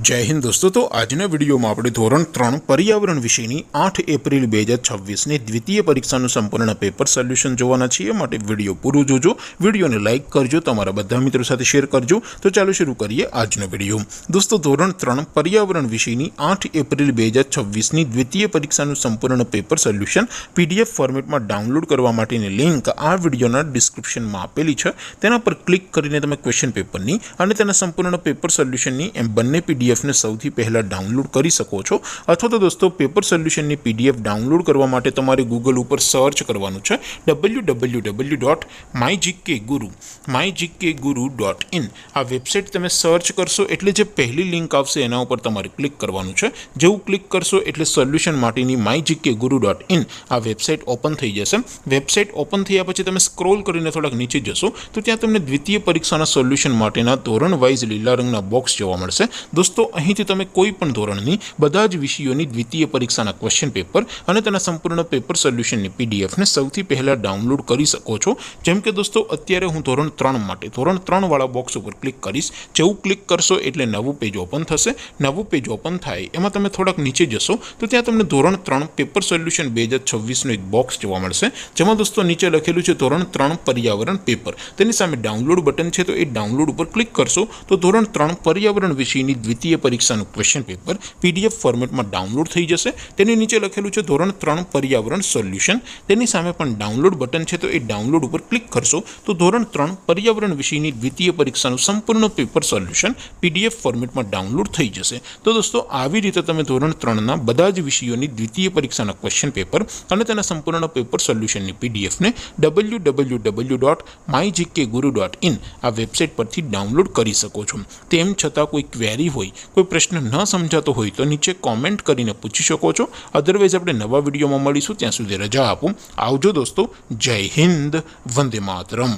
जय हिंद दोस्तों। तो आजना विडियो में આપણે ધોરણ 3 पर्यावरण વિષયની 8 એપ્રિલ 2026 ની દ્વિતીય પરીક્ષાનું સંપૂર્ણ પેપર સોલ્યુશન જોવાના છીએ। માટે વિડિયો પૂરો જોજો, વિડિયોને લાઈક કરજો, તમારા બધા મિત્રો સાથે શેર કરજો। તો ચાલો શરૂ કરીએ આજનો વિડિયો। દોસ્તો ધોરણ 3 पर्यावरण વિષયની 8 એપ્રિલ 2026 ની દ્વિતીય પરીક્ષાનું સંપૂર્ણ પેપર સોલ્યુશન પીડીએફ ફોર્મેટમાં ડાઉનલોડ કરવા માટેની લિંક આ વિડિયોના ડિસ્ક્રિપ્શનમાં આપેલી છે। તેના પર ક્લિક કરીને તમે ક્વેશ્ચન પેપરની અને તેના સંપૂર્ણ પેપર સોલ્યુશનની એમ બંને પીડીએફ ने સૌથી પહેલા ડાઉનલોડ કરી શકો છો। અથવા તો દોસ્તો પેપર સોલ્યુશનની પીડીએફ ડાઉનલોડ કરવા માટે તમારે ગૂગલ ઉપર સર્ચ કરવાનું છે www.mygkguru.in। આ વેબસાઇટ તમે સર્ચ કરશો એટલે જે પહેલી લિંક આવશે એના ઉપર તમારે ક્લિક કરવાનું છે। જેવું ક્લિક કરશો એટલે સોલ્યુશન માટેની mygkguru.in આ વેબસાઇટ ઓપન થઈ જશે। વેબસાઇટ ઓપન થયા પછી તમે સ્ક્રોલ કરીને થોડાક નીચે જશો તો ત્યાં તમને દ્વિતીય પરીક્ષાના સોલ્યુશન માટેના ધોરણ વાઇઝ લીલા રંગના બોક્સ જોવા મળશે। दोस्तों અહીંથી તમે કોઈ પણ ધોરણની બધા જ વિષયોની દ્વિતીય પરીક્ષાના ક્વેશ્ચન પેપર અને તેના સંપૂર્ણ પેપર સોલ્યુશનની પીડીએફ ને સૌથી પહેલા ડાઉનલોડ કરી શકો છો। જેમ કે દોસ્તો અત્યારે હું ધોરણ 3 માટે ધોરણ 3 વાળા બોક્સ ઉપર ક્લિક કરીશ। જેવું ક્લિક કરશો એટલે નવું પેજ ઓપન થશે। નવું પેજ ઓપન થાય એમાં તમે થોડાક નીચે જશો તો ત્યાં તમને ધોરણ 3 પેપર સોલ્યુશન 2026 નો એક બોક્સ જોવા મળશે। જેમાં દોસ્તો નીચે લખેલું છે ધોરણ 3 पर्यावरण પેપર। તેની સામે ડાઉનલોડ બટન છે તો એ ડાઉનલોડ ઉપર ક્લિક કરશો તો ધોરણ 3 पर्यावरण વિષયની દ્વિતીય પરીક્ષાનું ક્વેશ્ચન પેપર પીડીએફ ફોર્મેટમાં ડાઉનલોડ થઈ જશે। તેની નીચે લખેલું છે ધોરણ 3 पर्यावरण સોલ્યુશન। તેની સામે પણ ડાઉનલોડ બટન છે તો એ ડાઉનલોડ ઉપર ક્લિક કરશો તો ધોરણ 3 पर्यावरण વિષયની દ્વિતીય પરીક્ષાનું સંપૂર્ણ પેપર સોલ્યુશન પીડીએફ ફોર્મેટમાં ડાઉનલોડ થઈ જશે। તો દોસ્તો આવી રીતે તમે ધોરણ 3 ના બધા જ વિષયોની દ્વિતીય પરીક્ષાના ક્વેશ્ચન પેપર અને તેના સંપૂર્ણ પેપર સોલ્યુશનની પીડીએફ ને www.mygkguru.in આ વેબસાઇટ પરથી ડાઉનલોડ કરી શકો છો। તેમ છતાં કોઈ ક્વેરી હોય, કોઈ પ્રશ્ન ન સમજાતો હોય તો નીચે કોમેન્ટ કરીને પૂછી શકો છો। અધરવાઇઝ આપણે નવા વિડીયોમાં મળીશું, ત્યાં સુધી રજા આપો। આવજો દોસ્તો। જય હિન્દ, વંદે માતરમ।